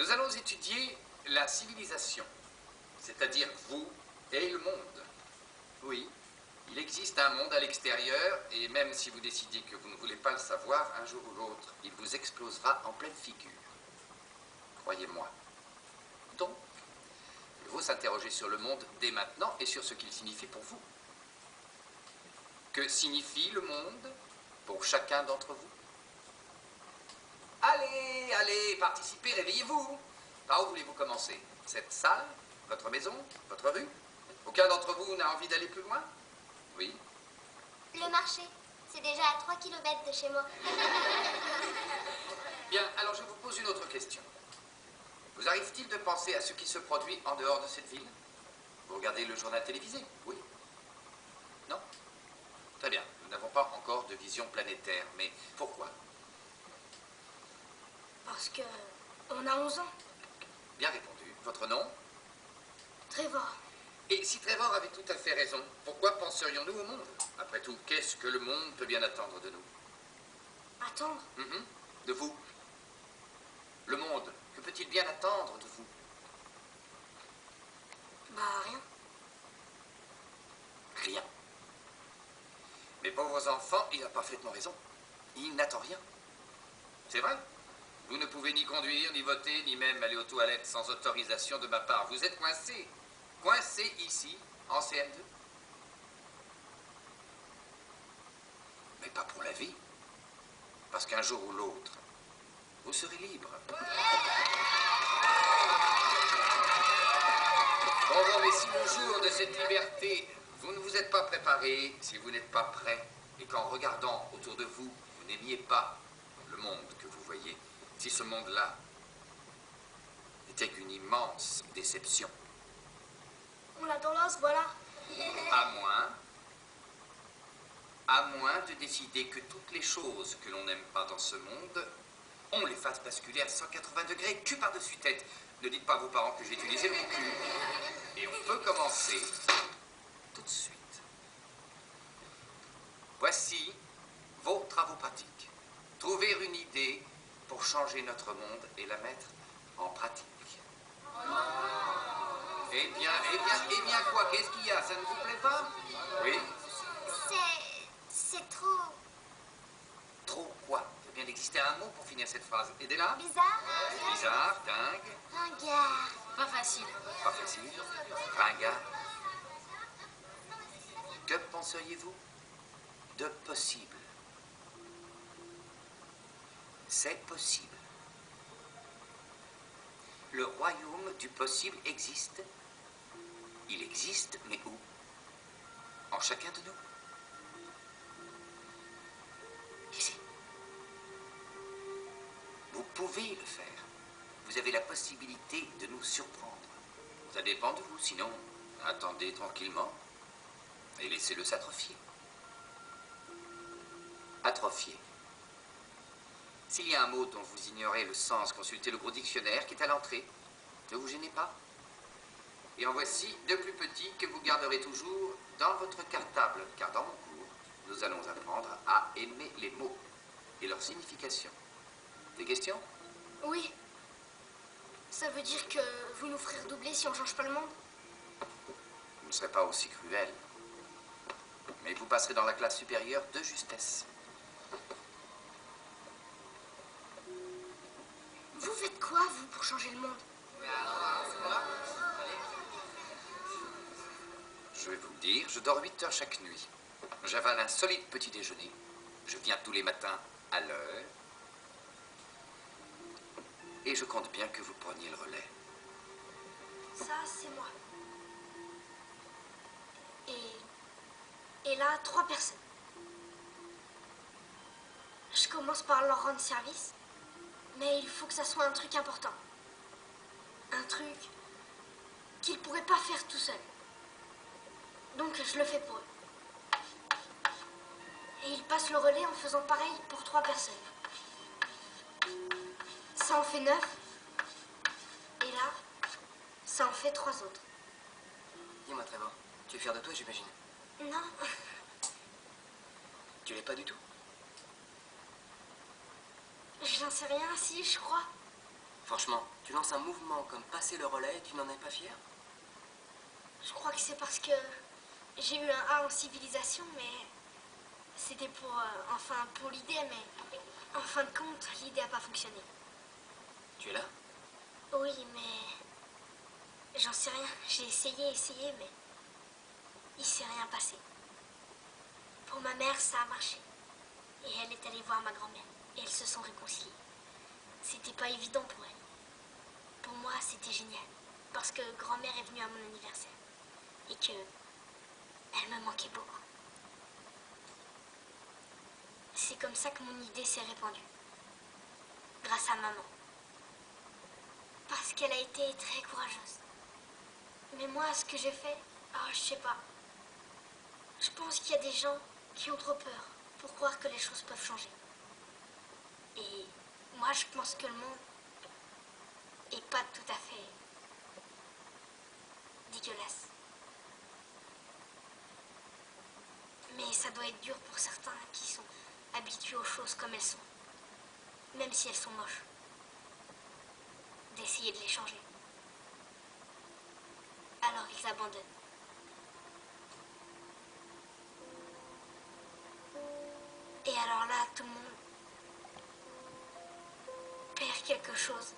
Nous allons étudier la civilisation, c'est-à-dire vous et le monde. Oui, il existe un monde à l'extérieur, et même si vous décidez que vous ne voulez pas le savoir, un jour ou l'autre, il vous explosera en pleine figure. Croyez-moi. Donc, il faut s'interroger sur le monde dès maintenant et sur ce qu'il signifie pour vous. Que signifie le monde pour chacun d'entre vous? Allez, allez, participez, réveillez-vous. Par où voulez-vous commencer? Cette salle? Votre maison? Votre rue? Aucun d'entre vous n'a envie d'aller plus loin? Oui. Le marché. C'est déjà à 3 km de chez moi. Bien, alors je vous pose une autre question. Vous arrive-t-il de penser à ce qui se produit en dehors de cette ville? Vous regardez le journal télévisé? Oui. Non? Très bien. Nous n'avons pas encore de vision planétaire, mais pourquoi? Parce que on a 11 ans. Bien répondu. Votre nom? Trevor. Et si Trevor avait tout à fait raison, pourquoi penserions-nous au monde? Après tout, qu'est-ce que le monde peut bien attendre de nous? Attendre? De vous. Le monde, que peut-il bien attendre de vous? Bah, rien. Rien. Mes pauvres enfants, il a parfaitement raison. Il n'attend rien. C'est vrai. Vous ne pouvez ni conduire, ni voter, ni même aller aux toilettes sans autorisation de ma part. Vous êtes coincé. Coincé ici, en CM2. Mais pas pour la vie. Parce qu'un jour ou l'autre, vous serez libre. Bon, mais si le jour de cette liberté, vous ne vous êtes pas préparé, si vous n'êtes pas prêt, et qu'en regardant autour de vous, vous n'aimiez pas le monde que vous voyez, si ce monde-là n'était qu'une immense déception. On l'a dans l'os, voilà. À moins de décider que toutes les choses que l'on n'aime pas dans ce monde, on les fasse basculer à 180 degrés, cul par-dessus tête. Ne dites pas à vos parents que j'ai utilisé mon cul. Et on peut commencer tout de suite. Voici vos travaux pratiques. Trouver une idée pour changer notre monde et la mettre en pratique. Eh bien quoi? Qu'est-ce qu'il y a? Ça ne vous plaît pas? Oui? C'est trop... Trop quoi? Il doit bien exister un mot pour finir cette phrase. Aidez-la. bizarre. Bizarre, dingue, Ringard. Pas facile. pas facile, ringard. Que penseriez-vous de possible? C'est possible. Le royaume du possible existe. Il existe, mais où? En chacun de nous. Ici. Vous pouvez le faire. Vous avez la possibilité de nous surprendre. Ça dépend de vous, sinon, attendez tranquillement et laissez-le s'atrophier. Atrophier. S'il y a un mot dont vous ignorez le sens, consultez le gros dictionnaire qui est à l'entrée. Ne vous gênez pas. Et en voici deux plus petits que vous garderez toujours dans votre cartable, car dans mon cours, nous allons apprendre à aimer les mots et leur signification. Des questions? Oui. Ça veut dire que vous nous ferez redoubler si on change pas le monde? Vous ne serez pas aussi cruel. Mais vous passerez dans la classe supérieure de justesse. Vous faites quoi, vous, pour changer le monde? Je vais vous le dire, je dors 8 heures chaque nuit. J'avale un solide petit déjeuner. Je viens tous les matins à l'heure. Et je compte bien que vous preniez le relais. Ça, c'est moi. Et là, 3 personnes. Je commence par leur rendre service, mais il faut que ça soit un truc important. Un truc qu'ils ne pourraient pas faire tout seuls. Donc, je le fais pour eux. Et ils passent le relais en faisant pareil pour 3 personnes. Ça en fait 9. Et là, ça en fait 3 autres. Dis-moi, Trevor, tu es fier de toi, j'imagine? Non. Tu l'es pas du tout? J'en sais rien, si, je crois. Franchement, tu lances un mouvement comme passer le relais et tu n'en es pas fier? Je crois que c'est parce que j'ai eu un A en civilisation, mais c'était pour, pour l'idée, mais en fin de compte, l'idée n'a pas fonctionné. Tu es là? Oui, mais j'en sais rien. J'ai essayé, mais il s'est rien passé. Pour ma mère, ça a marché. Et elle est allée voir ma grand-mère. Et elles se sont réconciliées. C'était pas évident pour elle. Pour moi, c'était génial. Parce que grand-mère est venue à mon anniversaire. Et que elle me manquait beaucoup. C'est comme ça que mon idée s'est répandue. Grâce à maman. Parce qu'elle a été très courageuse. Mais moi, ce que j'ai fait, je sais pas. Je pense qu'il y a des gens qui ont trop peur pour croire que les choses peuvent changer. Et moi, je pense que le monde est pas tout à fait dégueulasse. Mais ça doit être dur pour certains qui sont habitués aux choses comme elles sont. Même si elles sont moches. D'essayer de les changer. Alors ils abandonnent. Et alors là, tout le monde perd quelque chose